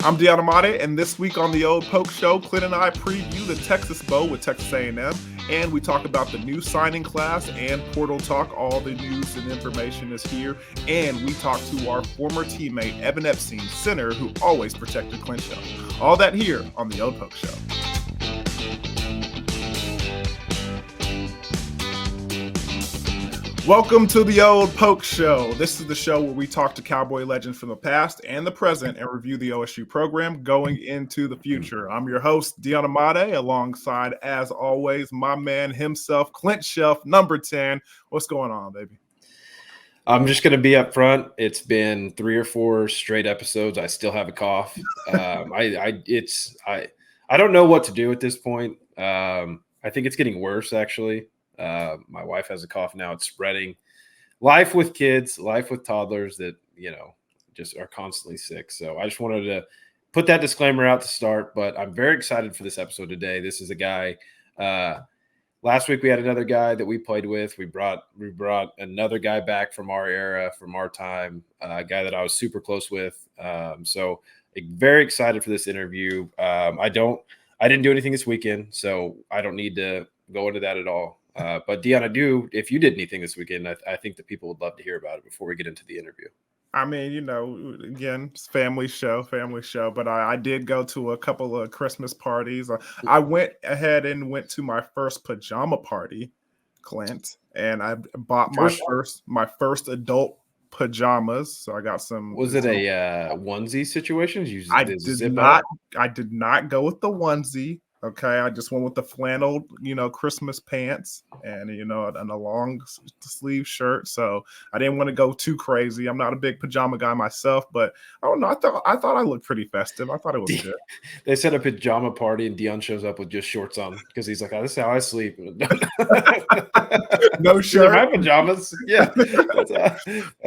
I'm Deion Imade, and this week on the Old Poke Show, Clint and I preview the Texas Bowl with Texas A&M, and we talk about the new signing class and portal talk. All the news and information is here, and we talk to our former teammate, Evan Epstein, center, who always protected Clint Chelf. All that here on the Old Poke Show. Welcome to the Old Poke Show. This is the show where we talk to Cowboy legends from the past and the present and review the OSU program going into the future. I'm your host, Deion Imade, alongside, as always, my man himself, Clint Chelf, number 10. What's going on, baby? I'm just going to be up front. It's been 3 or 4 straight episodes. I still have a cough. I don't know what to do at this point. I think it's getting worse, actually. My wife has a cough now. It's spreading. Life with kids, life with toddlers that, just are constantly sick. So I just wanted to put that disclaimer out to start, but I'm very excited for this episode today. This is a guy, last week we had another guy that we played with. We brought another guy back from our era, from our time, a guy that I was super close with. So very excited for this interview. I didn't do anything this weekend, so I don't need to go into that at all. But Deion, if you did anything this weekend, I think that people would love to hear about it before we get into the interview. I mean, again, it's family show, but I did go to a couple of Christmas parties. I went ahead and went to my first pajama party, Clint, and I bought my first adult pajamas. So I got some. Was it a onesie situation? I did not go with the onesie. Okay, I just went with the flannel, Christmas pants and, and a long sleeve shirt. So I didn't want to go too crazy. I'm not a big pajama guy myself, but I don't know. I thought I looked pretty festive. I thought it was good. They set a pajama party and Deion shows up with just shorts on because he's like, "Oh, this is how I sleep." No shirt. My pajamas. Yeah, that's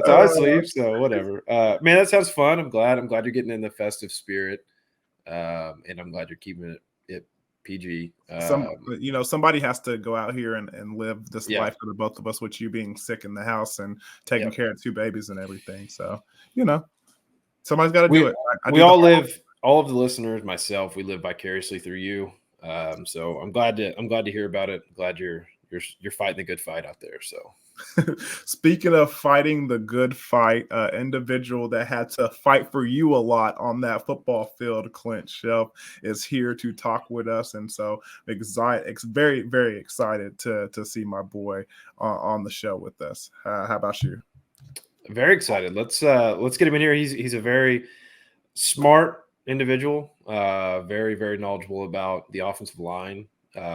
how I sleep. So whatever. Man, that sounds fun. I'm glad you're getting in the festive spirit, and I'm glad you're keeping it PG. Somebody has to go out here and live this life for the both of us, with you being sick in the house and taking care of 2 babies and everything. So, somebody's got to do it. All of the listeners, myself, we live vicariously through you. So I'm glad to hear about it. Glad you're fighting the good fight out there. So. Speaking of fighting the good fight, individual that had to fight for you a lot on that football field, Clint Chelf, is here to talk with us, and so very, very excited to see my boy on the show with us. How about you? Very excited. Let's get him in here. He's a very smart individual, very, very knowledgeable about the offensive line,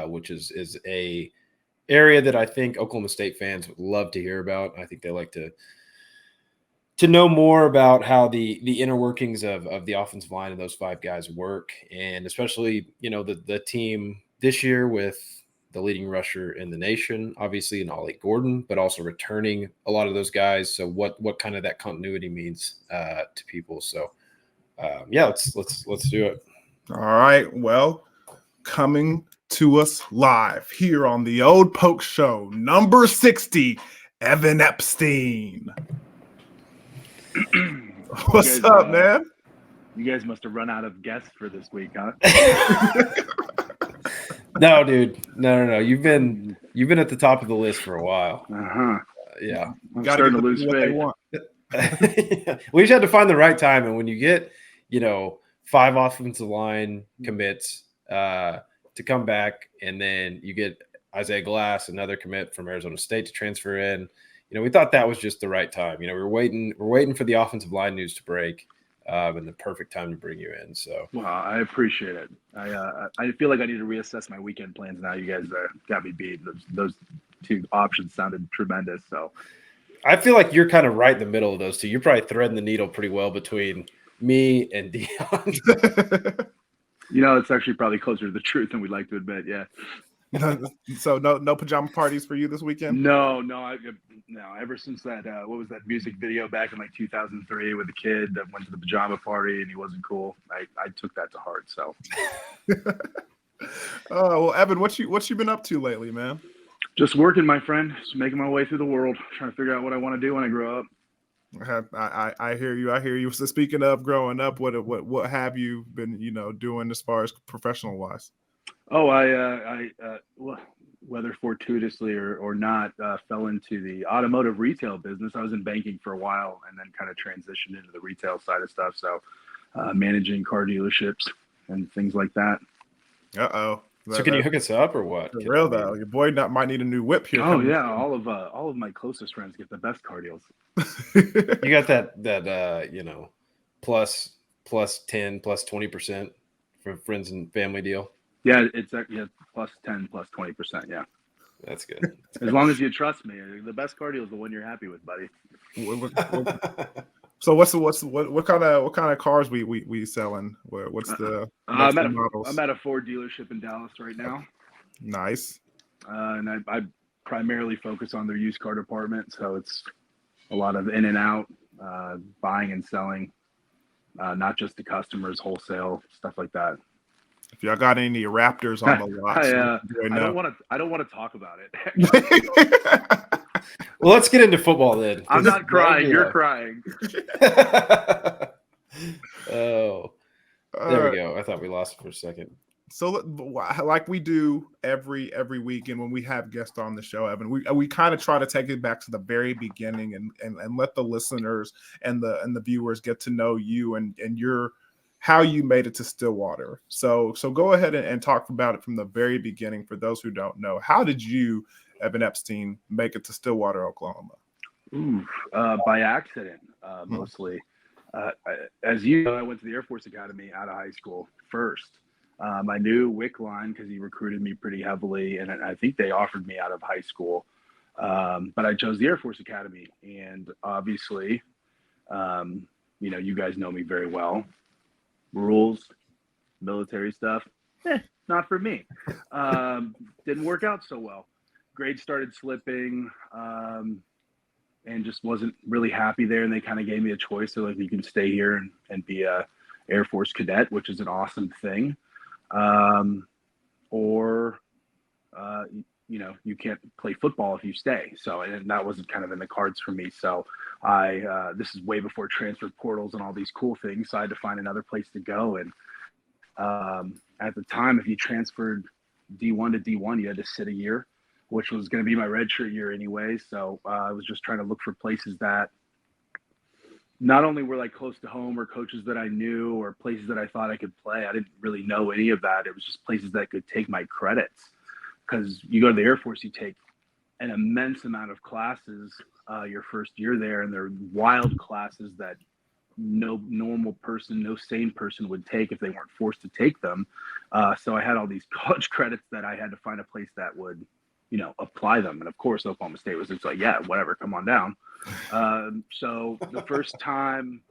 which is a area that I think Oklahoma State fans would love to hear about. I think they like to know more about how the inner workings of the offensive line and those 5 guys work, and especially the team this year with the leading rusher in the nation, obviously, in Ollie Gordon, but also returning a lot of those guys. So what kind of that continuity means to people. So let's do it. All right. Well, coming to us live here on the Old Poke Show, number 60, Evan Epstein. What's up, man? You guys must have run out of guests for this week, huh? No, dude. No. You've been at the top of the list for a while. Yeah. I'm starting to lose faith. We just had to find the right time, and when you get 5 offensive line commits to come back, and then you get Isaiah Glass, another commit from Arizona State, to transfer in. We thought that was just the right time. We're waiting for the offensive line news to break, and the perfect time to bring you in. So, well, I appreciate it. I feel like I need to reassess my weekend plans now. You guys got me beat. Those 2 options sounded tremendous. So, I feel like you're kind of right in the middle of those 2. You're probably threading the needle pretty well between me and Deion. It's actually probably closer to the truth than we'd like to admit. Yeah. So no pajama parties for you this weekend? No. Ever since that, what was that music video back in like 2003 with the kid that went to the pajama party and he wasn't cool? I took that to heart. So. Oh well, Evan, what you been up to lately, man? Just working, my friend. Just making my way through the world, trying to figure out what I want to do when I grow up. I hear you. I hear you. So speaking of growing up, what have you been, doing as far as professional wise? Oh, well, whether fortuitously or not, fell into the automotive retail business. I was in banking for a while and then kind of transitioned into the retail side of stuff. So, managing car dealerships and things like that. Uh-oh. So can you hook us up or what? For real though, your boy might need a new whip here. Oh yeah, all of my closest friends get the best car deals. You got that plus 10 plus 20% for friends and family deal. Yeah, it's plus 10 plus 20%. Yeah, that's good. As long as you trust me, the best car deal is the one you're happy with, buddy. So what kind of cars we selling? What's the models? I'm at a Ford dealership in Dallas right now. Nice. And I primarily focus on their used car department, so it's a lot of in and out, buying and selling, not just to customers, wholesale stuff like that. If y'all got any Raptors on the lot, I don't want to talk about it. Well, let's get into football then. I'm not crying. You're crying. Oh, there we go. I thought we lost it for a second. So, like we do every weekend when we have guests on the show, Evan, we kind of try to take it back to the very beginning and let the listeners and the viewers get to know you and your how you made it to Stillwater. So go ahead and talk about it from the very beginning for those who don't know. How did you, Evan Epstein, make it to Stillwater, Oklahoma? By accident, mostly. As you know, I went to the Air Force Academy out of high school first. I knew Wickline because he recruited me pretty heavily, and I think they offered me out of high school. But I chose the Air Force Academy, and obviously, you guys know me very well. Rules, military stuff, not for me. Didn't work out so well. Grades started slipping, and just wasn't really happy there. And they kind of gave me a choice. So like, you can stay here and be a Air Force cadet, which is an awesome thing. Or you can't play football if you stay. So, and that wasn't kind of in the cards for me. So this is way before transfer portals and all these cool things. So I had to find another place to go. And at the time, if you transferred D1 to D1, you had to sit a year, which was going to be my redshirt year anyway. So I was just trying to look for places that not only were like close to home or coaches that I knew or places that I thought I could play. I didn't really know any of that. It was just places that could take my credits, because you go to the Air Force, you take an immense amount of classes your first year there, and they're wild classes that no normal person, no sane person would take if they weren't forced to take them. So I had all these college credits that I had to find a place that would, apply them. And of course, Oklahoma State was just like, yeah, whatever, come on down. So the first time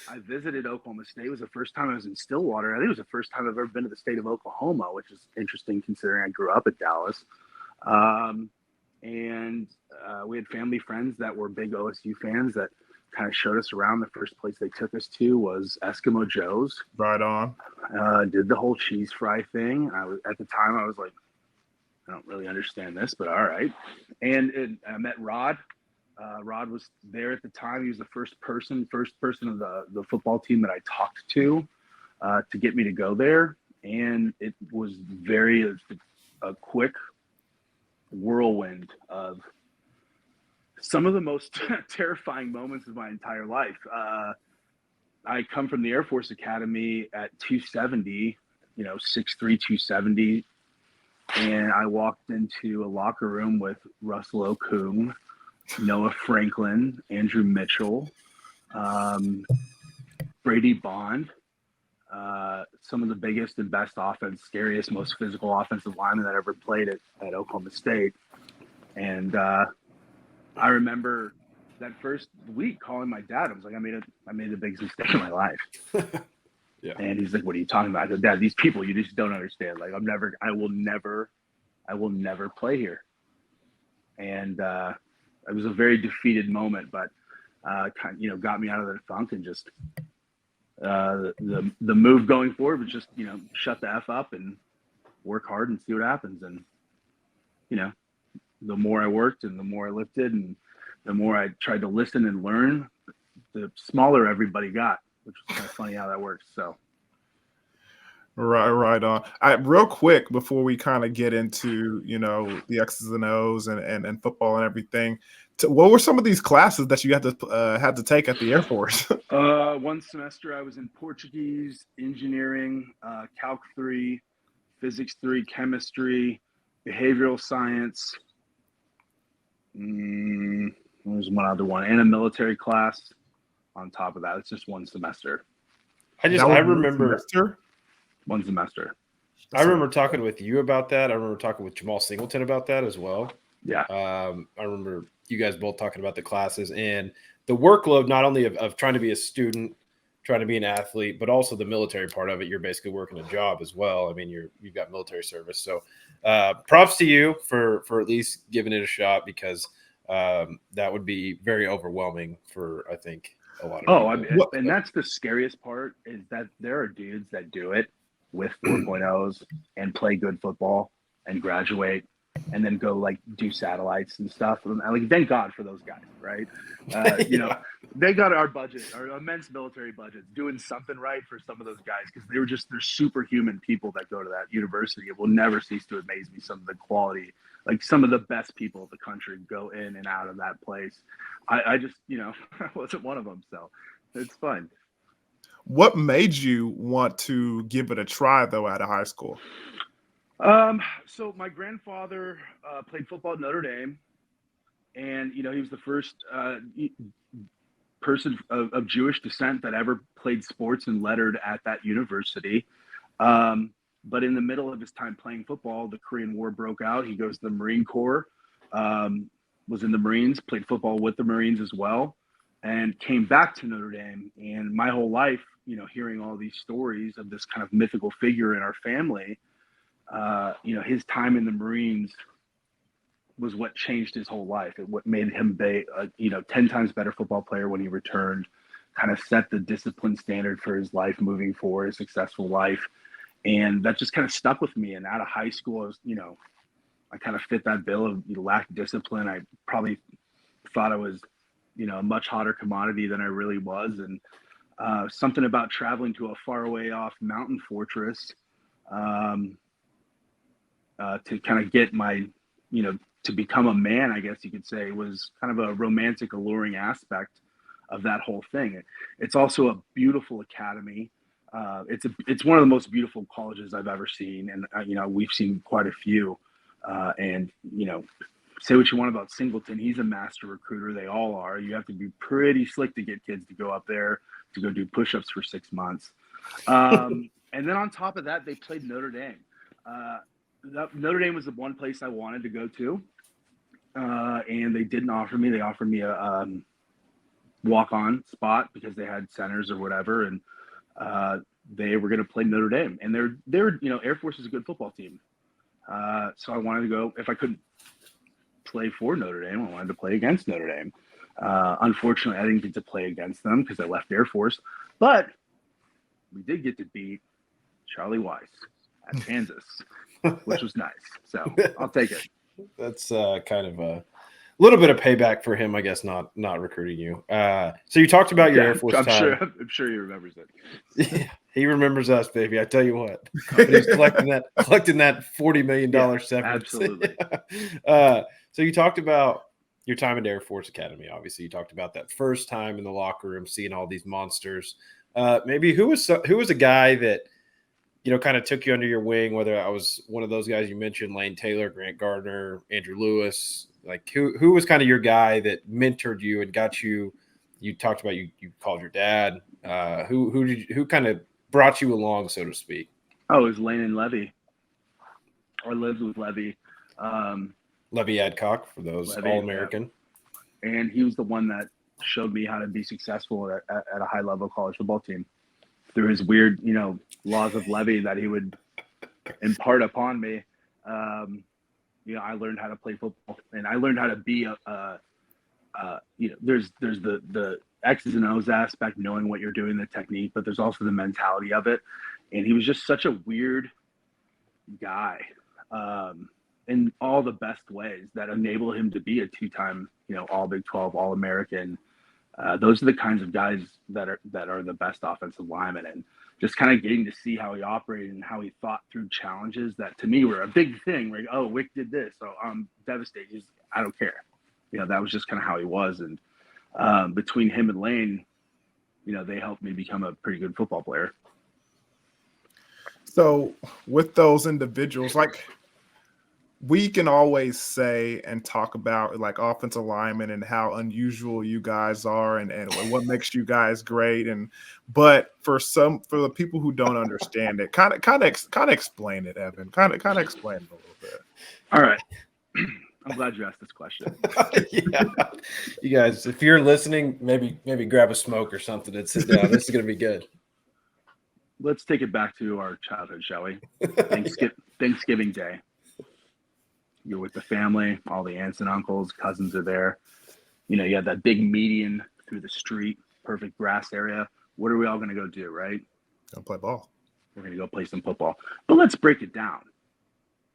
I visited Oklahoma State was the first time I was in Stillwater. I think it was the first time I've ever been to the state of Oklahoma, which is interesting considering I grew up at Dallas. And we had family friends that were big OSU fans that kind of showed us around. The first place they took us to was Eskimo Joe's. Right on. Did the whole cheese fry thing. At the time, I was like, I don't really understand this, but all right. And I met Rod. Rod was there at the time. He was the first person of the football team that I talked to get me to go there. And it was a quick whirlwind of some of the most terrifying moments of my entire life. I come from the Air Force Academy at 270, 6'3", 270. And I walked into a locker room with Russell Okung, Noah Franklin, Andrew Mitchell, Brady Bond, some of the biggest and best offense, scariest, most physical offensive linemen that ever played at Oklahoma State. And I remember that first week calling my dad. I was like, I made the biggest mistake of my life. Yeah. And he's like, what are you talking about? I go, Dad, these people, you just don't understand. Like, I will never play here. And it was a very defeated moment, but got me out of the funk, and just the move going forward was just, shut the F up and work hard and see what happens. And, the more I worked and the more I lifted and the more I tried to listen and learn, the smaller everybody got, which is kind of funny how that works. So. Right on. Real quick before we kind of get into the X's and O's and football and everything, what were some of these classes that you had to take at the Air Force? One semester I was in Portuguese, engineering, Calc 3, Physics 3, Chemistry, Behavioral Science. There's one other one, and a military class on top of that. It's just one semester. I remember. One semester. I remember talking with you about that. I remember talking with Jamal Singleton about that as well. Yeah. I remember you guys both talking about the classes and the workload, not only of trying to be a student, trying to be an athlete, but also the military part of it. You're basically working a job as well. I mean, you've got military service. So props to you for at least giving it a shot, because that would be very overwhelming for, I think, a lot of people. And that's the scariest part, is that there are dudes that do it with 4.0s and play good football and graduate and then go like do satellites and stuff. And like, thank God for those guys, right? They got our budget, our immense military budget, doing something right for some of those guys, because they're superhuman people that go to that university. It will never cease to amaze me, some of the quality, like some of the best people in the country go in and out of that place. I just, I wasn't one of them, so it's fun. What made you want to give it a try, though, out of high school? So my grandfather played football at Notre Dame, and he was the first person of Jewish descent that ever played sports and lettered at that university. But in the middle of his time playing football, the Korean War broke out. He goes to the Marine Corps, was in the Marines, played football with the Marines as well, and came back to Notre Dame. And my whole life, hearing all these stories of this kind of mythical figure in our family, his time in the Marines was what changed his whole life. It what made him be 10 times better football player when he returned, kind of set the discipline standard for his life moving forward, a successful life. And that just kind of stuck with me. And out of high school, I was, I kind of fit that bill of lack of discipline. I probably thought I was, a much hotter commodity than I really was. And something about traveling to a faraway off mountain fortress to kind of get my, to become a man, I guess you could say, was kind of a romantic, alluring aspect of that whole thing. It's also a beautiful academy. It's one of the most beautiful colleges I've ever seen. And, we've seen quite a few. And say what you want about Singleton. He's a master recruiter. They all are. You have to be pretty slick to get kids to go up there to go do push-ups for 6 months. And then on top of that, they played Notre Dame. Notre Dame was the one place I wanted to go to. And they didn't offer me. They offered me a walk-on spot because they had centers or whatever. And they were going to play Notre Dame. And they're Air Force is a good football team. So I wanted to go. If I couldn't play for Notre Dame, I wanted to play against Notre Dame. Unfortunately, I didn't get to play against them because I left Air Force. But we did get to beat Charlie Weiss at Kansas, which was nice. So I'll take it. That's kind of a little bit of payback for him, I guess, not recruiting you. So you talked about your Air Force time. I'm sure he remembers it. Yeah, he remembers us, baby. I tell you what. But he's collecting that $40 million severance. Absolutely. So you talked about your time at Air Force Academy. Obviously, you talked about that first time in the locker room, seeing all these monsters. Maybe who was a guy that kind of took you under your wing? Whether I was one of those guys you mentioned, Lane Taylor, Grant Gardner, Andrew Lewis. Like who was kind of your guy that mentored you and got you? You talked about you called your dad. Who kind of brought you along, so to speak? Oh, it was Lane and Levy. Or lived with Levy. Levy Adcock, for those All-American. Yeah. And he was the one that showed me how to be successful at a high-level college football team through his weird, laws of Levy that he would impart upon me. I learned how to play football, and I learned how to be there's the X's and O's aspect, knowing what you're doing, the technique, but there's also the mentality of it. And he was just such a weird guy. In all the best ways that enabled him to be a two-time, all Big 12, All-American, Those are the kinds of guys that are the best offensive linemen, and just kind of getting to see how he operated and how he thought through challenges that to me were a big thing. Like, oh, Wick did this, so I'm devastated. I don't care. That was just kind of how he was. And between him and Lane, they helped me become a pretty good football player. So with those individuals, like, we can always say and talk about like offensive linemen and how unusual you guys are and what makes you guys great. But for the people who don't understand it, kind of explain it, Evan. Kind of explain it a little bit. All right. I'm glad you asked this question. Yeah. You guys, if you're listening, maybe grab a smoke or something and sit down. This is going to be good. Let's take it back to our childhood, shall we? Thanksgiving Day. You're with the family, all the aunts and uncles, cousins are there. You have that big median through the street, perfect grass area. What are we all going to go do, right? Go play ball. We're going to go play some football. But let's break it down.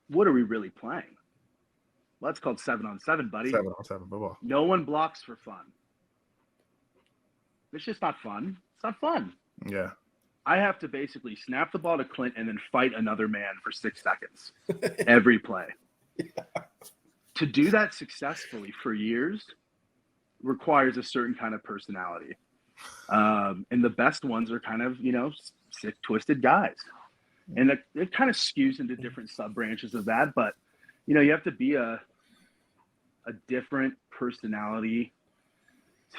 What are we really playing? Well, that's called 7-on-7, buddy. 7-on-7 football. No one blocks for fun. It's just not fun. It's not fun. Yeah. I have to basically snap the ball to Clint and then fight another man for 6 seconds every play. Yeah. To do that successfully for years requires a certain kind of personality. And the best ones are kind of, sick, twisted guys. And it kind of skews into different sub-branches of that. But, you have to be a different personality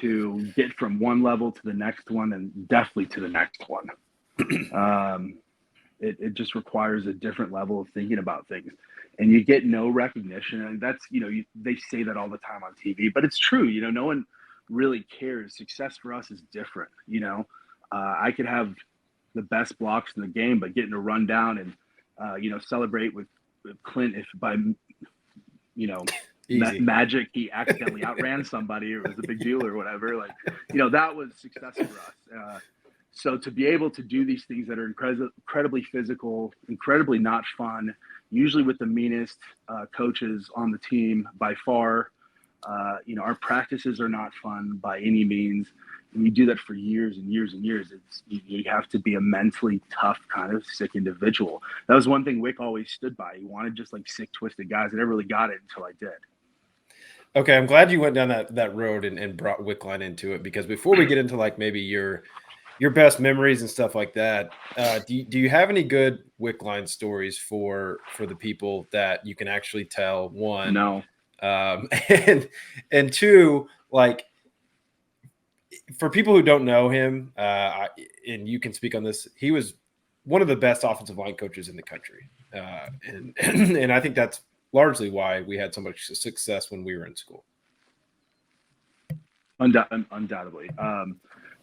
to get from one level to the next one and definitely to the next one. It just requires a different level of thinking about things, and you get no recognition. And that's, they say that all the time on TV, but it's true. No one really cares. Success for us is different. I could have the best blocks in the game, but getting a run down and, celebrate with Clint if by, magic he accidentally outran somebody or it was a big deal or whatever. Like, that was success for us. So to be able to do these things that are incredibly physical, incredibly not fun, usually with the meanest coaches on the team by far, our practices are not fun by any means. And you do that for years and years and years. You have to be a mentally tough, kind of sick individual. That was one thing Wick always stood by. He wanted just like sick, twisted guys. I never really got it until I did. Okay, I'm glad you went down that road and brought Wickline into it, because before we get into like maybe your best memories and stuff like that, do you have any good Wickline stories for the people that you can actually tell? One, no, and two, like, for people who don't know him, and you can speak on this, he was one of the best offensive line coaches in the country, and I think that's largely why we had so much success when we were in school. Undoubtedly.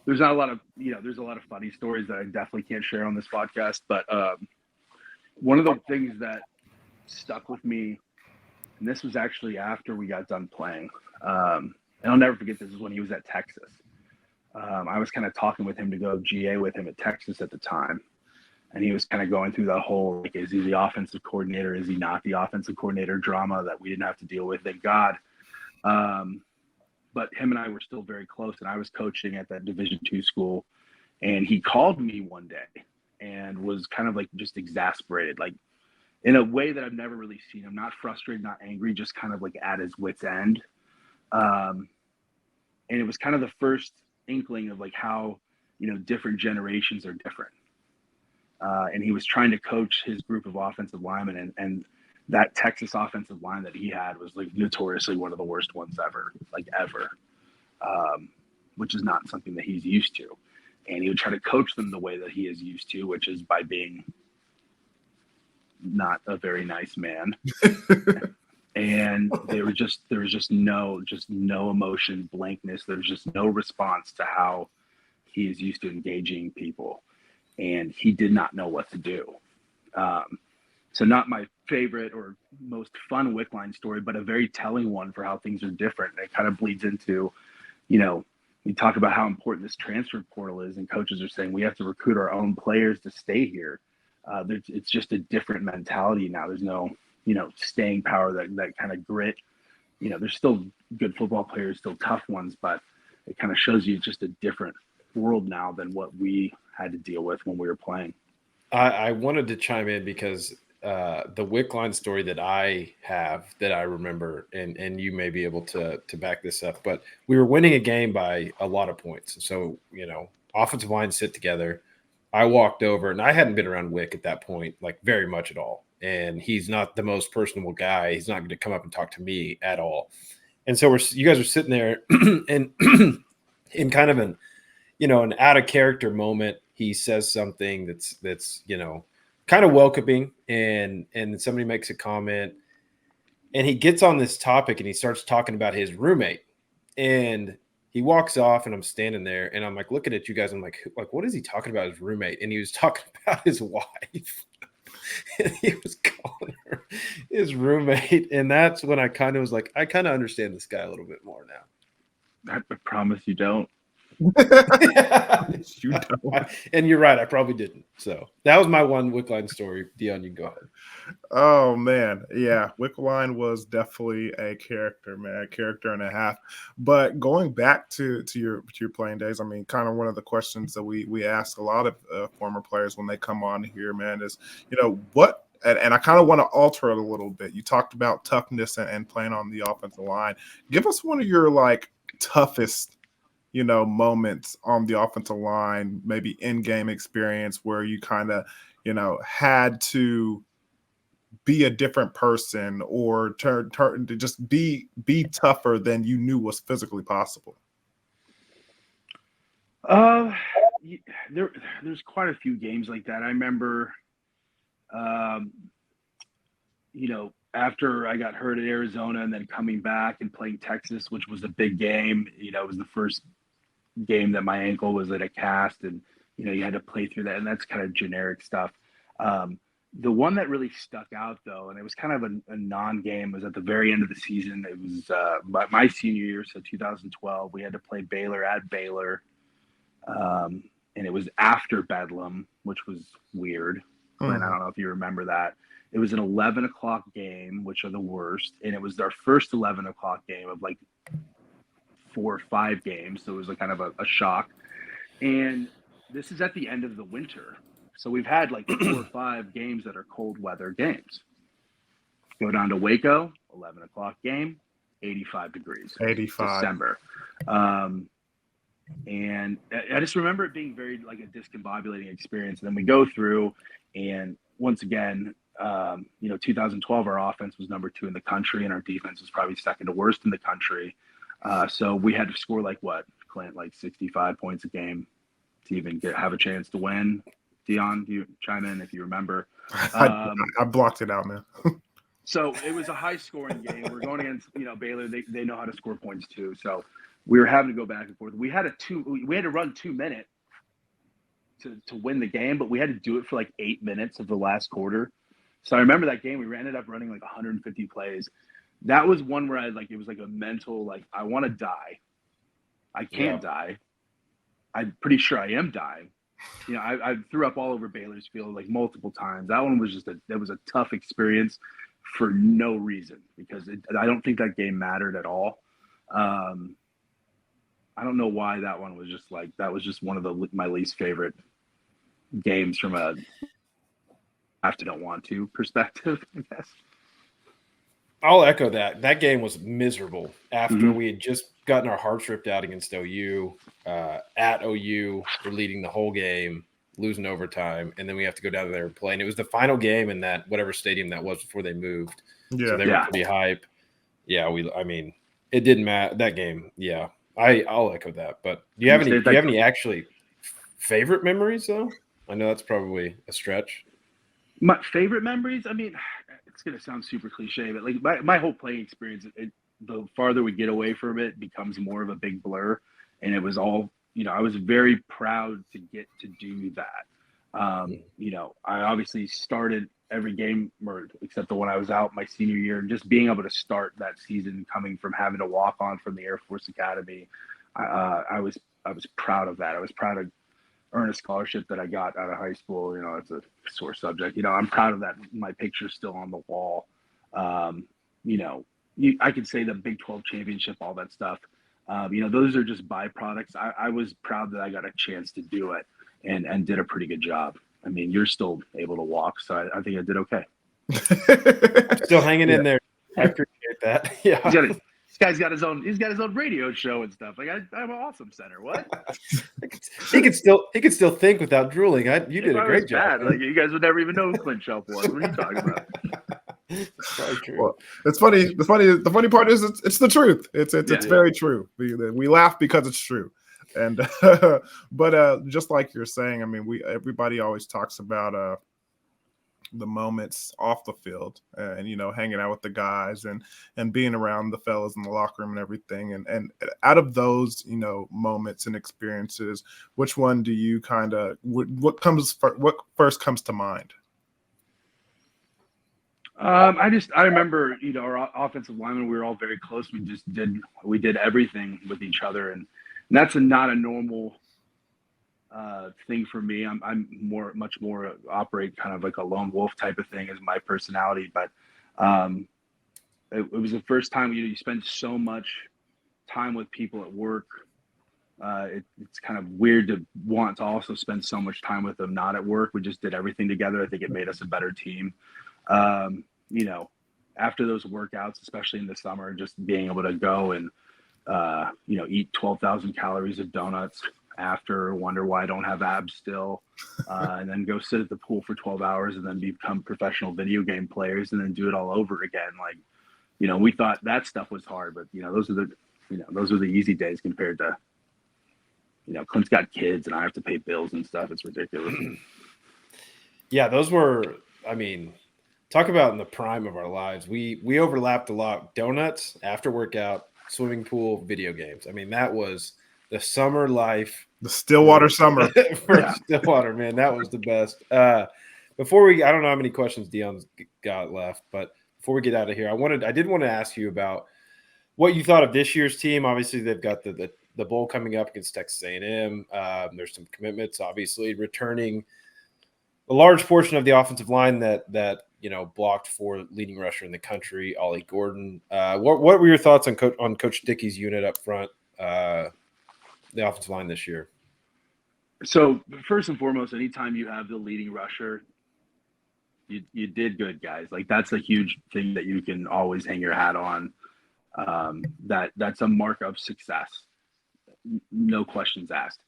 There's not a lot of, there's a lot of funny stories that I definitely can't share on this podcast, but one of the things that stuck with me, and this was actually after we got done playing, and I'll never forget, this is when he was at Texas. I was kind of talking with him to go GA with him at Texas at the time. And he was kind of going through the whole, like, is he the offensive coordinator? Is he not the offensive coordinator drama that we didn't have to deal with, thank God. But him and I were still very close, and I was coaching at that Division II school. And he called me one day and was kind of like just exasperated, like in a way that I've never really seen him. Not frustrated, not angry, just kind of like at his wit's end. And it was kind of the first inkling of like how, different generations are different. And he was trying to coach his group of offensive linemen, and that Texas offensive line that he had was like notoriously one of the worst ones ever, which is not something that he's used to. And he would try to coach them the way that he is used to, which is by being not a very nice man. And there was just no emotion, blankness. There was just no response to how he is used to engaging people. And he did not know what to do. So not my favorite or most fun Wickline story, but a very telling one for how things are different. And it kind of bleeds into, you talk about how important this transfer portal is, and coaches are saying we have to recruit our own players to stay here. It's just a different mentality now. There's no, staying power, that kind of grit. There's still good football players, still tough ones, but it kind of shows you just a different world now than what we had to deal with when we were playing. I wanted to chime in because the Wick line story that I have that I remember, and you may be able to back this up, but we were winning a game by a lot of points. So, offensive line sit together. I walked over, and I hadn't been around Wick at that point, like very much at all. And he's not the most personable guy. He's not going to come up and talk to me at all. And so you guys are sitting there and in kind of an out of character moment, he says something that's kind of welcoming, and somebody makes a comment, and he gets on this topic and he starts talking about his roommate, and he walks off, and I'm standing there and I'm like looking at you guys. I'm like, what is he talking about, his roommate? And he was talking about his wife. And he was calling her his roommate. And that's when I kind of was like, I kind of understand this guy a little bit more now. I promise you don't. You don't. And you're right, I probably didn't. So that was my one Wickline story. Deion, you can go ahead. Oh man, yeah, Wickline was definitely a character, man, a character and a half. But going back to your playing days, I mean, kind of one of the questions that we ask a lot of former players when they come on here, man, is what. And I kind of want to alter it a little bit. You talked about toughness and playing on the offensive line. Give us one of your toughest moments on the offensive line, maybe in-game experience where you kind of, had to be a different person or turn to just be tougher than you knew was physically possible. There's quite a few games like that. I remember, after I got hurt at Arizona and then coming back and playing Texas, which was a big game, it was the first game that my ankle was at a cast, and you had to play through that, and that's kind of generic stuff. The one that really stuck out though, and it was kind of a non-game, was at the very end of the season. It was my senior year, so 2012. We had to play Baylor at Baylor, and it was after Bedlam, which was weird. Clint, I don't know if you remember that. It was an 11 o'clock game, which are the worst, and it was our first 11 o'clock game of 4 or 5 games, so it was kind of a shock. And this is at the end of the winter, so we've had 4 or 5 games that are cold weather games. Go down to Waco, 11 o'clock game, 85 degrees. 85. December. And I just remember it being very a discombobulating experience. And then we go through, and once again, 2012, our offense was number 2 in the country, and our defense was probably second to worst in the country. So we had to score Clint, 65 points a game to even have a chance to win. Deion, you chime in if you remember. I blocked it out, man. So it was a high-scoring game. We're going against Baylor. They know how to score points too. So we were having to go back and forth. We had to run 2 minutes to win the game, but we had to do it for 8 minutes of the last quarter. So I remember that game. We ended up running 150 plays. That was one where it was a mental I want to die. I can't die. I'm pretty sure I am dying. I threw up all over Baylor's field multiple times. That one was that was a tough experience for no reason, because I don't think that game mattered at all. I don't know why that one was that was just one of my least favorite games from a have to don't want to perspective, I guess. I'll echo that. That game was miserable after we had just gotten our hearts ripped out against OU. At OU, we're leading the whole game, losing overtime, and then we have to go down there and play. And it was the final game in that whatever stadium that was before they moved. Yeah. So they were pretty hype. Yeah, it didn't matter. That game, yeah. I'll echo that. But do you have any actually favorite memories though? I know that's probably a stretch. My favorite memories, I mean, it's going to sound super cliche, but my whole playing experience, the farther we get away from it becomes more of a big blur. And it was all, I was very proud to get to do that. I obviously started every game except the one I was out my senior year, and just being able to start that season coming from having to walk on from the Air Force Academy. I was proud of that. I was proud of earn a scholarship that I got out of high school. It's a sore subject. I'm proud of that. My picture's still on the wall. I could say the Big 12 championship, all that stuff. Those are just byproducts. I was proud that I got a chance to do it and did a pretty good job. I mean, you're still able to walk, so I think I did okay. Still hanging in there. I appreciate that. Yeah. This guy's got his own radio show and stuff. Like I'm an awesome center. What? he could still think without drooling. You did a great job. Like you guys would never even know who Clint Chelf was. What are you talking about? Probably true. Well, it's funny. The funny part is it's the truth. It's very true. We laugh because it's true. And but just like you're saying, I mean, everybody always talks about the moments off the field and hanging out with the guys and being around the fellas in the locker room and everything. And out of those moments and experiences, which one do you what first comes to mind? I remember, our offensive linemen, we were all very close. We did everything with each other, and that's not a normal thing for me. I'm much more operate kind of like a lone wolf type of thing as my personality. But it was the first time you spend so much time with people at work. It's kind of weird to want to also spend so much time with them not at work. We just did everything together. I think it made us a better team. After those workouts, especially in the summer, just being able to go and, eat 12,000 calories of donuts after, wonder why I don't have abs still, and then go sit at the pool for 12 hours and then become professional video game players and then do it all over again. Like, we thought that stuff was hard, but, those are the easy days compared to, Clint's got kids and I have to pay bills and stuff. It's ridiculous. Yeah, those were, talk about in the prime of our lives. We overlapped a lot. Donuts, after workout, swimming pool, video games. That was the summer life. The Stillwater summer. Stillwater, man. That was the best. I don't know how many questions Deion's got left, but before we get out of here, I did want to ask you about what you thought of this year's team. Obviously, they've got the bowl coming up against Texas A&M. There's some commitments, obviously, returning a large portion of the offensive line that blocked for leading rusher in the country, Ollie Gordon. What were your thoughts on Coach Dickey's unit up front, the offensive line this year? So first and foremost, anytime you have the leading rusher, you did good, guys. Like that's a huge thing that you can always hang your hat on. That's a mark of success. No questions asked.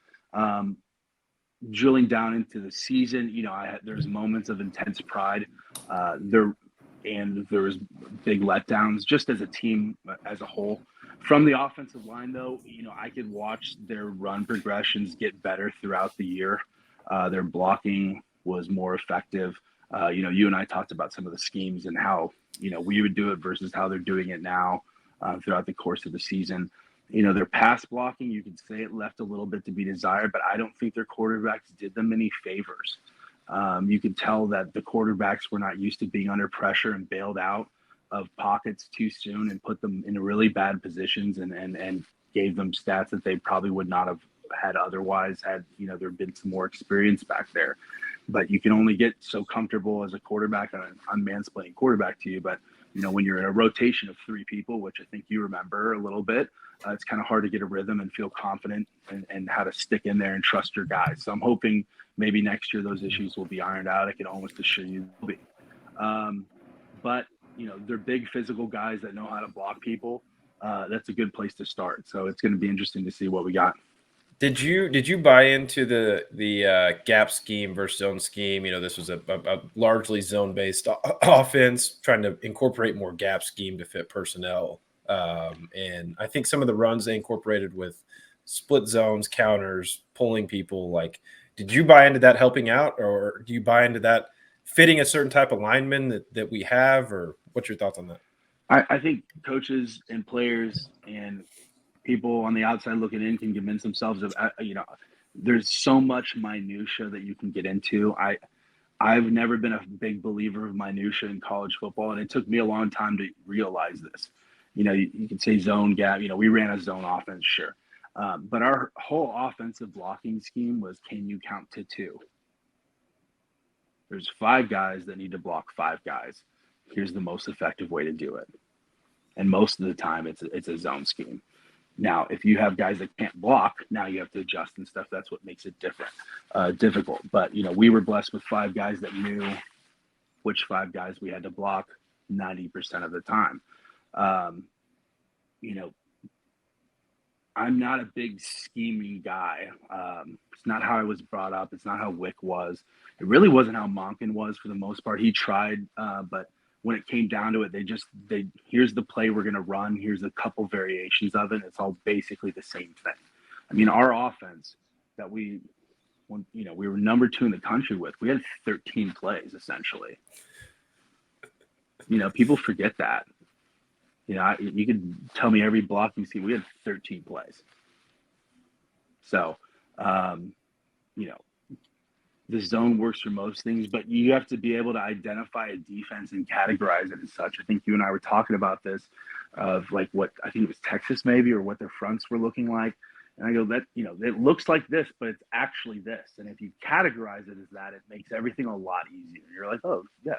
Drilling down into the season, there's moments of intense pride. There was big letdowns just as a team as a whole. From the offensive line, though, I could watch their run progressions get better throughout the year. Their blocking was more effective. You and I talked about some of the schemes and how, we would do it versus how they're doing it now throughout the course of the season. Their pass blocking, you could say it left a little bit to be desired, but I don't think their quarterbacks did them any favors. You could tell that the quarterbacks were not used to being under pressure and bailed out of pockets too soon and put them in really bad positions and gave them stats that they probably would not have had otherwise had, there been some more experience back there. But you can only get so comfortable as a quarterback. I'm mansplaining quarterback to you, but when you're in a rotation of three people, which I think you remember a little bit, it's kind of hard to get a rhythm and feel confident and how to stick in there and trust your guys. So I'm hoping maybe next year those issues will be ironed out. I can almost assure you they'll be. But, they're big physical guys that know how to block people. That's a good place to start. So it's going to be interesting to see what we got. Did you buy into the gap scheme versus zone scheme? This was a largely zone-based offense, trying to incorporate more gap scheme to fit personnel. And I think some of the runs they incorporated with split zones, counters, pulling people, like, did you buy into that helping out, or do you buy into that fitting a certain type of lineman that we have, or what's your thoughts on that? I think coaches and players and people on the outside looking in can convince themselves of, there's so much minutia that you can get into. I've never been a big believer of minutia in college football, and it took me a long time to realize this. You can say zone gap. We ran a zone offense, sure. But our whole offensive blocking scheme was, can you count to two? There's 5 guys that need to block 5 guys. Here's the most effective way to do it. And most of the time it's a zone scheme. Now, if you have guys that can't block, now you have to adjust and stuff. That's what makes it difficult. But, we were blessed with 5 guys that knew which 5 guys we had to block 90% of the time. I'm not a big scheming guy. It's not how I was brought up. It's not how Wick was. It really wasn't how Monken was for the most part. He tried, but when it came down to it, here's the play we're going to run. Here's a couple variations of it. It's all basically the same thing. I mean, our offense that we were number 2 in the country with, we had 13 plays essentially. People forget that. You could tell me every block you see, we had 13 plays. So, the zone works for most things, but you have to be able to identify a defense and categorize it as such. I think you and I were talking about this of like what I think it was Texas maybe, or what their fronts were looking like. And I go, that, it looks like this, but it's actually this. And if you categorize it as that, it makes everything a lot easier. You're like, oh yeah,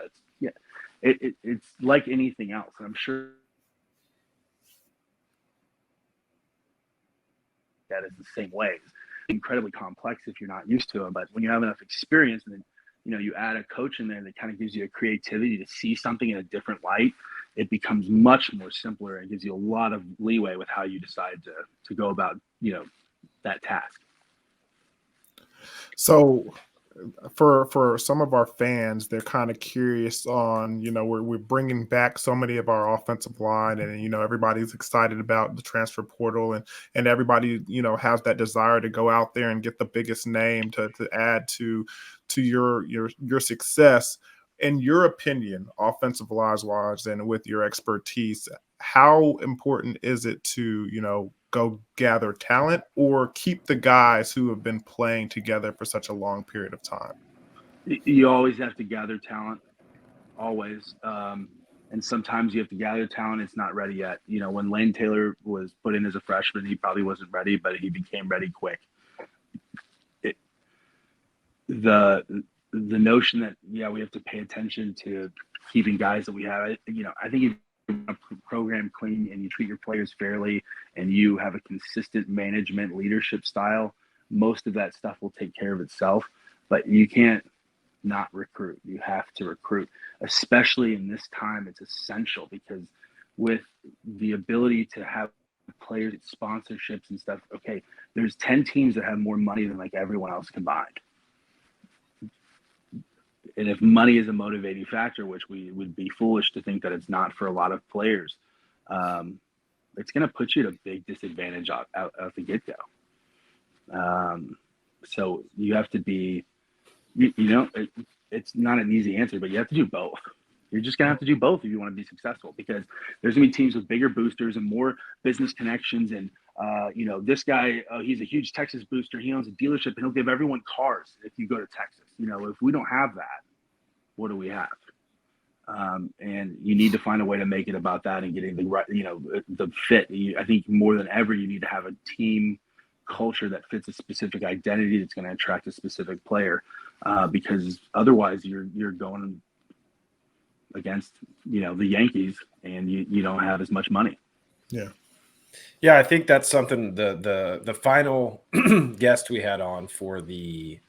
it's like anything else. And I'm sure that is the same way. It's incredibly complex if you're not used to it, but when you have enough experience and then you add a coach in there that kind of gives you a creativity to see something in a different light, it becomes much more simpler and gives you a lot of leeway with how you decide to go about that task. So for some of our fans, they're kind of curious on, we're bringing back so many of our offensive line, and everybody's excited about the transfer portal, and everybody has that desire to go out there and get the biggest name to add to your success. In your opinion, offensive lines wise, and with your expertise, how important is it to go gather talent or keep the guys who have been playing together for such a long period of time? You always have to gather talent, always. And sometimes you have to gather talent. It's not ready yet. When Lane Taylor was put in as a freshman, he probably wasn't ready, but he became ready quick. The notion that, we have to pay attention to keeping guys that we have, I think if a program clean and you treat your players fairly and you have a consistent management leadership style, most of that stuff will take care of itself. But you can't not recruit. You have to recruit, especially in this time. It's essential because with the ability to have players, sponsorships and stuff, okay, there's 10 teams that have more money than like everyone else combined. And if money is a motivating factor, which we would be foolish to think that it's not for a lot of players, it's going to put you at a big disadvantage out the get-go. So you have to be, it's not an easy answer, but you have to do both. You're just going to have to do both if you want to be successful, because there's going to be teams with bigger boosters and more business connections. And, this guy, he's a huge Texas booster. He owns a dealership and he'll give everyone cars if you go to Texas. If we don't have that, what do we have? And you need to find a way to make it about that and getting the right, the fit. I think more than ever, you need to have a team culture that fits a specific identity that's going to attract a specific player, because otherwise you're going against, the Yankees and you don't have as much money. Yeah. Yeah, I think that's something the final guest we had on for the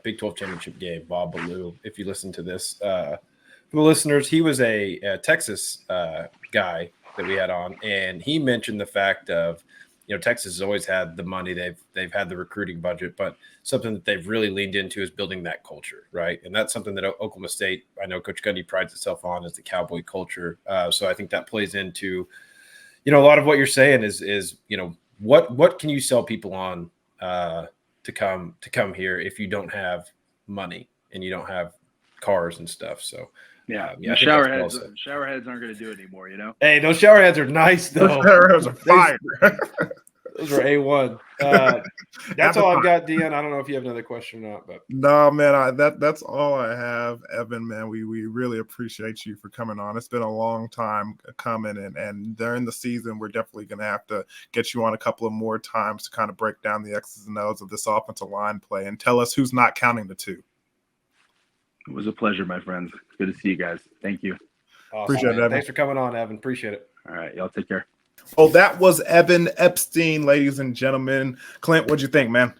Big 12 championship game, Bob Ballou, if you listen to this, for the listeners, he was a Texas guy that we had on, and he mentioned the fact of, Texas has always had the money, they've had the recruiting budget, but something that they've really leaned into is building that culture, right? And that's something that Oklahoma State, I know Coach Gundy prides itself on, is the Cowboy culture. So I think that plays into, a lot of what you're saying is what can you sell people on to come here if you don't have money and you don't have cars and stuff. So showerheads aren't going to do it anymore, Hey, those showerheads are nice though. Those showerheads are fire. Those are A1. That's all I've got, Deion. I don't know if you have another question or not, but no, man, that's all I have, Evan. Man, we really appreciate you for coming on. It's been a long time coming, and during the season, we're definitely going to have to get you on a couple of more times to kind of break down the X's and O's of this offensive line play and tell us who's not counting the two. It was a pleasure, my friends. Good to see you guys. Thank you. Awesome, appreciate it, Evan. Thanks for coming on, Evan. Appreciate it. All right, y'all take care. Oh, that was Evan Epstein, ladies and gentlemen. Clint, what'd you think, man?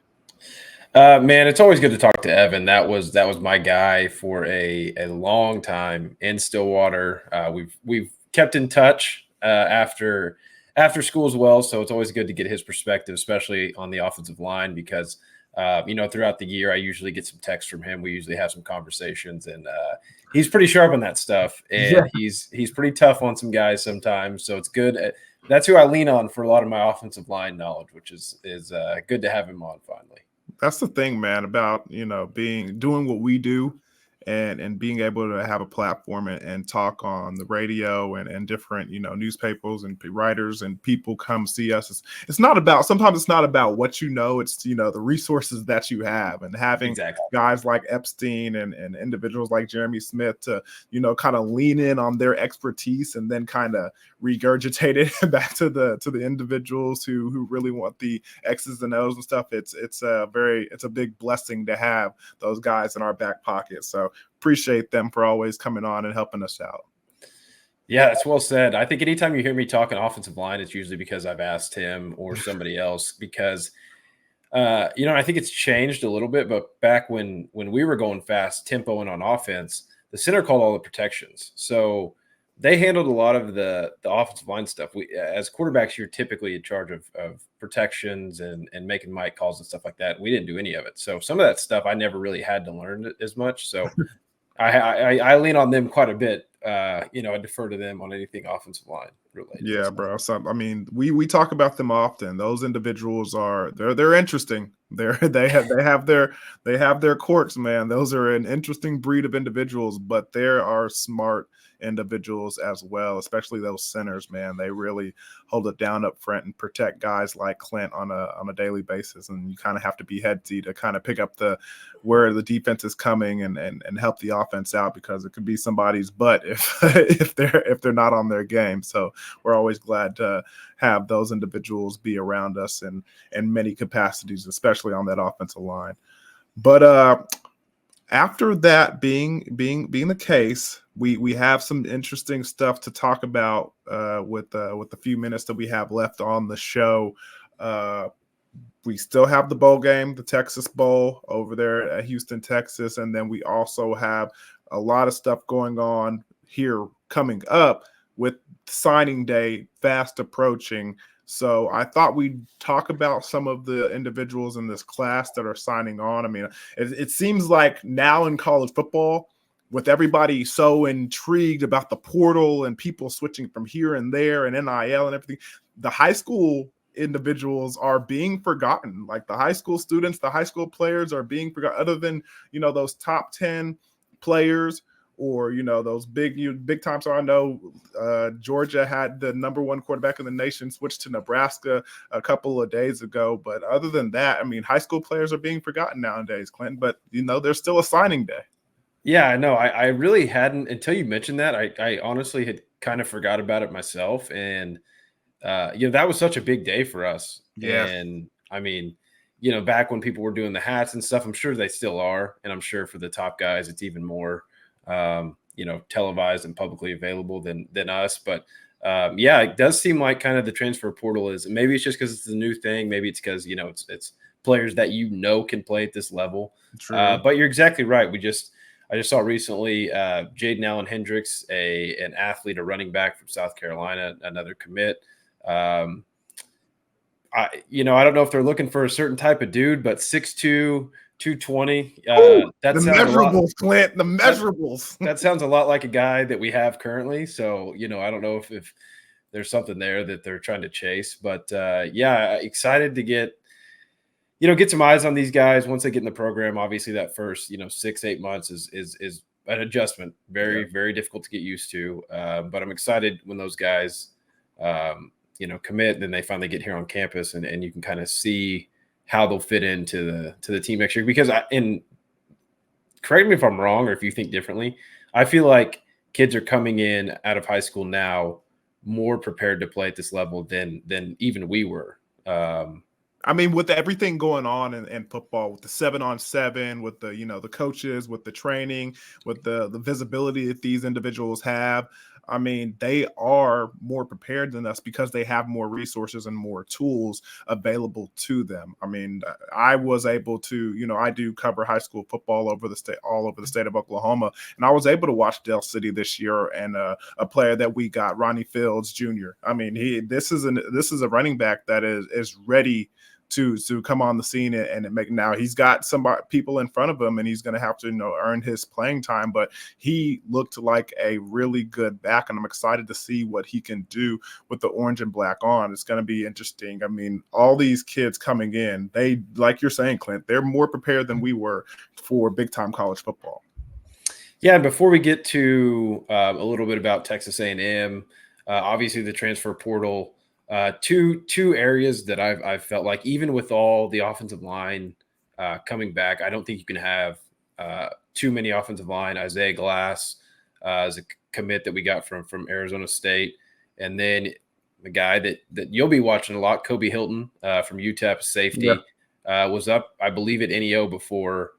Man, it's always good to talk to Evan. That was my guy for a long time in Stillwater. We've kept in touch after school as well, so it's always good to get his perspective, especially on the offensive line, because throughout the year I usually get some texts from him. We usually have some conversations, and he's pretty sharp on that stuff, and he's pretty tough on some guys sometimes. So it's good. That's who I lean on for a lot of my offensive line knowledge, which is good to have him on finally. That's the thing, man, about doing what we do and being able to have a platform and talk on the radio and different newspapers and writers and people come see us. It's not about, sometimes it's not about what it's the resources that you have, and having guys like Epstein and individuals like Jeremy Smith to kind of lean in on their expertise and then kind of regurgitate it back to the individuals who really want the X's and O's and stuff. It's a big blessing to have those guys in our back pocket. So appreciate them for always coming on and helping us out. Yeah, that's well said. I think anytime you hear me talking offensive line, it's usually because I've asked him or somebody else, because I think it's changed a little bit, but back when we were going fast tempo and on offense, the center called all the protections. So they handled a lot of the offensive line stuff. We, as quarterbacks, you're typically in charge of protections and making mic calls and stuff like that. We didn't do any of it. So some of that stuff I never really had to learn as much. So I lean on them quite a bit. I defer to them on anything offensive line related. Yeah, bro. So I mean, we talk about them often. Those individuals they're interesting. They have their quirks, man. Those are an interesting breed of individuals, but there are smart individuals as well, especially those centers, man. They really hold it down up front and protect guys like Clint on a daily basis. And you kind of have to be headsy to kind of pick up where the defense is coming and help the offense out, because it could be somebody's butt if they're not on their game. So we're always glad to have those individuals be around us in many capacities, especially on that offensive line. But after that being the case, we have some interesting stuff to talk about with the few minutes that we have left on the show. We still have the bowl game, the Texas Bowl over there at Houston, Texas, and then we also have a lot of stuff going on here coming up with signing day fast approaching. So I thought we'd talk about some of the individuals in this class that are signing on. I mean, it seems like now in college football, with everybody so intrigued about the portal and people switching from here and there and NIL and everything, the high school individuals are being forgotten. Like the high school students, the high school players are being forgotten, other than, those top 10 players or, those big time. So I know Georgia had the number one quarterback in the nation switch to Nebraska a couple of days ago. But other than that, I mean, high school players are being forgotten nowadays, Clinton, but there's still a signing day. Yeah, no, I really hadn't until you mentioned that. I honestly had kind of forgot about it myself. And, that was such a big day for us. Yeah. And I mean, back when people were doing the hats and stuff, I'm sure they still are. And I'm sure for the top guys, it's even more, televised and publicly available than us. But it does seem like kind of the transfer portal is, maybe it's just because it's a new thing. Maybe it's because, it's players that can play at this level. But you're exactly right. I just saw recently Jaden Allen Hendricks, an athlete, a running back from South Carolina, another commit. I don't know if they're looking for a certain type of dude, but 6'2", 220. The measurables, Clint, the measurables. That sounds a lot like a guy that we have currently. So, I don't know if there's something there that they're trying to chase. But, excited to get some eyes on these guys once they get in the program. Obviously, that first, 6-8 months is an adjustment. Very, very difficult to get used to. But I'm excited when those guys, commit, then they finally get here on campus and you can kind of see how they'll fit into the team next year. Because correct me if I'm wrong or if you think differently, I feel like kids are coming in out of high school now more prepared to play at this level than even we were. I mean, with everything going on in football, with the 7-on-7, with the the coaches, with the training, with the visibility that these individuals have, I mean, they are more prepared than us because they have more resources and more tools available to them. I mean, I was able to, I do cover high school football all over the state of Oklahoma, and I was able to watch Dell City this year and a player that we got, Ronnie Fields Jr. I mean, this is a running back that is ready to come on the scene and make. Now he's got people in front of him, and he's going to have to earn his playing time, but he looked like a really good back, and I'm excited to see what he can do with the orange and black on. It's going to be interesting. I mean, all these kids coming in, they, like you're saying, Clint, they're more prepared than we were for big time college football. Yeah, and before we get to a little bit about Texas A&M, obviously the transfer portal, two areas that I've felt like, even with all the offensive line coming back, I don't think you can have too many offensive line. Isaiah Glass is a commit that we got from Arizona State, and then the guy that you'll be watching a lot, Kobe Hilton from UTEP, safety, was up, I believe, at NEO before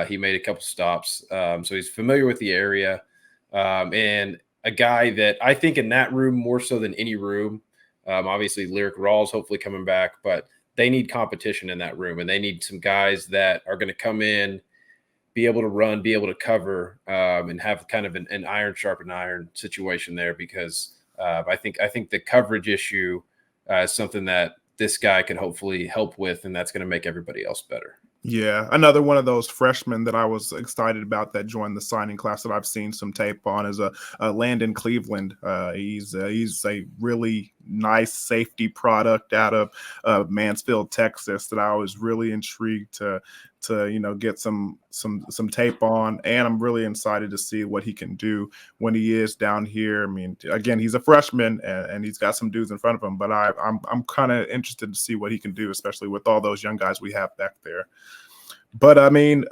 he made a couple stops, so he's familiar with the area, and a guy that I think in that room more so than any room. Obviously, Lyric Rawls hopefully coming back, but they need competition in that room, and they need some guys that are going to come in, be able to run, be able to cover, and have kind of an iron sharpened iron situation there, because I think the coverage issue is something that this guy can hopefully help with, and that's going to make everybody else better. Yeah, another one of those freshmen that I was excited about that joined the signing class that I've seen some tape on is a Landon Cleveland. He's a really nice safety product out of Mansfield, Texas, that I was really intrigued to get some tape on, and I'm really excited to see what he can do when he is down here. I mean, again, he's a freshman and he's got some dudes in front of him, but I'm kind of interested to see what he can do, especially with all those young guys we have back there. But I mean,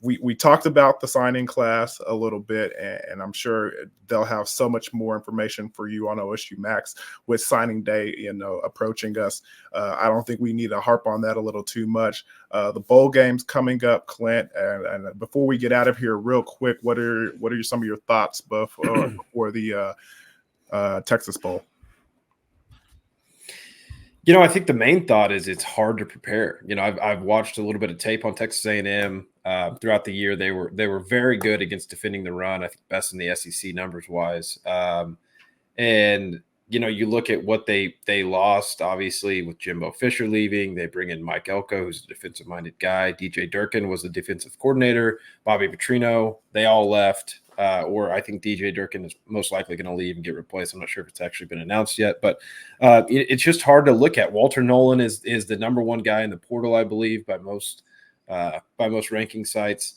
we talked about the signing class a little bit, and I'm sure they'll have so much more information for you on OSU Max with signing day, approaching us. I don't think we need to harp on that a little too much. The bowl game's coming up, Clint, and before we get out of here, real quick, what are some of your thoughts before the Texas Bowl? I think the main thought is it's hard to prepare. I've watched a little bit of tape on Texas A&M throughout the year. They were very good against defending the run. I think best in the SEC numbers wise. And you look at what they lost, obviously, with Jimbo Fisher leaving. They bring in Mike Elko, who's a defensive minded guy. DJ Durkin was the defensive coordinator. Bobby Petrino. They all left. Or I think DJ Durkin is most likely going to leave and get replaced. I'm not sure if it's actually been announced yet, but it's just hard to look at. Walter Nolan is the number one guy in the portal, I believe, by most ranking sites.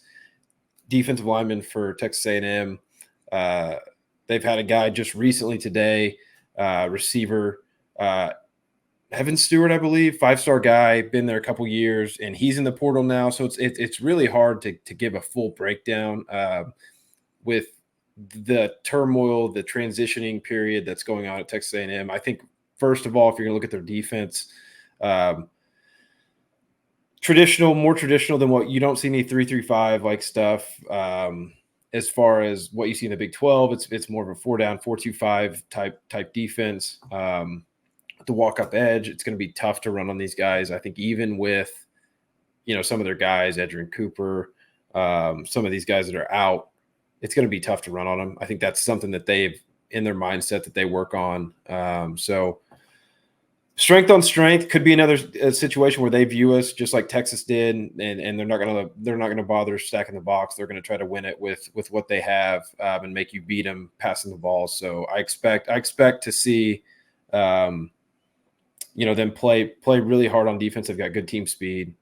Defensive lineman for Texas A&M. They've had a guy just recently today, receiver, Evan Stewart, I believe, 5-star guy, been there a couple years, and he's in the portal now. So it's really hard to give a full breakdown. With the turmoil, the transitioning period that's going on at Texas A&M, I think, first of all, if you're going to look at their defense, more traditional than what you don't see any 3-3-5 like stuff. As far as what you see in the Big 12, it's more of a 4-down, 4-2-5 type defense. The walk-up edge, it's going to be tough to run on these guys. I think even with some of their guys, Edrin Cooper, some of these guys that are out, it's going to be tough to run on them. I think that's something that they've in their mindset that they work on. So strength on strength could be another situation where they view us just like Texas did, and they're not going to bother stacking the box. They're going to try to win it with what they have and make you beat them passing the ball. So I expect to see them play really hard on defense. They've got good team speed.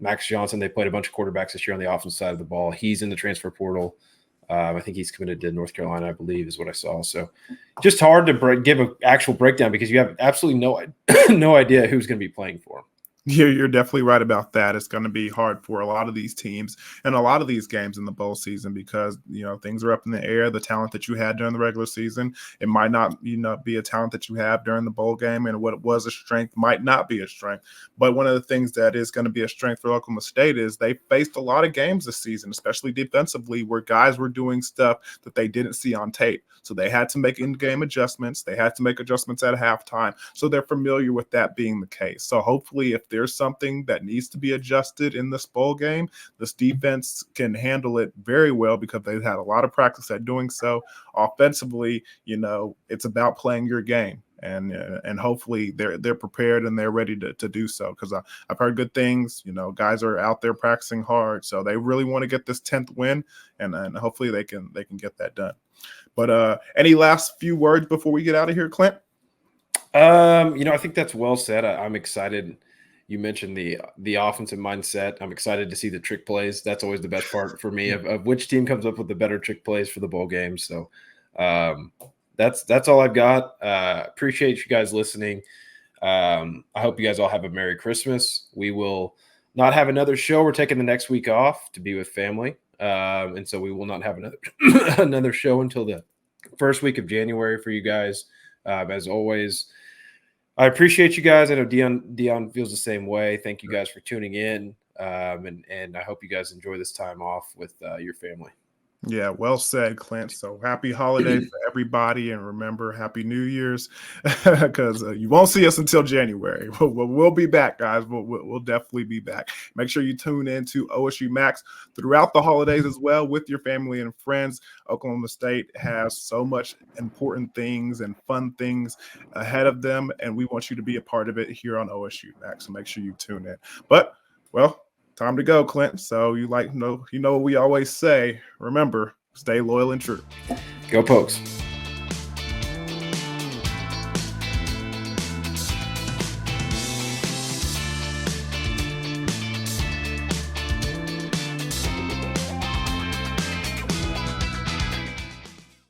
Max Johnson, they played a bunch of quarterbacks this year on the offensive side of the ball. He's in the transfer portal. I think he's committed to North Carolina, I believe, is what I saw. So just hard to give an actual breakdown because you have absolutely no idea who's going to be playing for him. You're definitely right about that. It's going to be hard for a lot of these teams and a lot of these games in the bowl season because things are up in the air. The talent that you had during the regular season, it might not be a talent that you have during the bowl game, and what was a strength might not be a strength. But one of the things that is going to be a strength for Oklahoma State is they faced a lot of games this season, especially defensively, where guys were doing stuff that they didn't see on tape. So they had to make in-game adjustments. They had to make adjustments at halftime. So they're familiar with that being the case. So hopefully, if there's something that needs to be adjusted in this bowl game, this defense can handle it very well because they've had a lot of practice at doing so. Offensively, it's about playing your game. And hopefully they're prepared and they're ready to do so, because I've heard good things. Guys are out there practicing hard, so they really want to get this 10th win, and hopefully they can get that done. But any last few words before we get out of here, Clint? I think that's well said. I'm excited. You mentioned the offensive mindset. I'm excited to see the trick plays. That's always the best part for me of which team comes up with the better trick plays for the bowl game. So that's all I've got. Appreciate you guys listening. I hope you guys all have a Merry Christmas. We will not have another show. We're taking the next week off to be with family. And so we will not have another show until the first week of January for you guys. As always, I appreciate you guys. I know Deion feels the same way. Thank you guys for tuning in. And I hope you guys enjoy this time off with your family. Yeah, well said, Clint. So happy holidays for everybody. And remember, Happy New Year's, because you won't see us until January. We'll be back, guys. We'll definitely be back. Make sure you tune in to OSU Max throughout the holidays as well with your family and friends. Oklahoma State has so much important things and fun things ahead of them, and we want you to be a part of it here on OSU Max. So make sure you tune in. But, well, time to go, Clint. So you know what we always say. Remember, stay loyal and true. Go Pokes.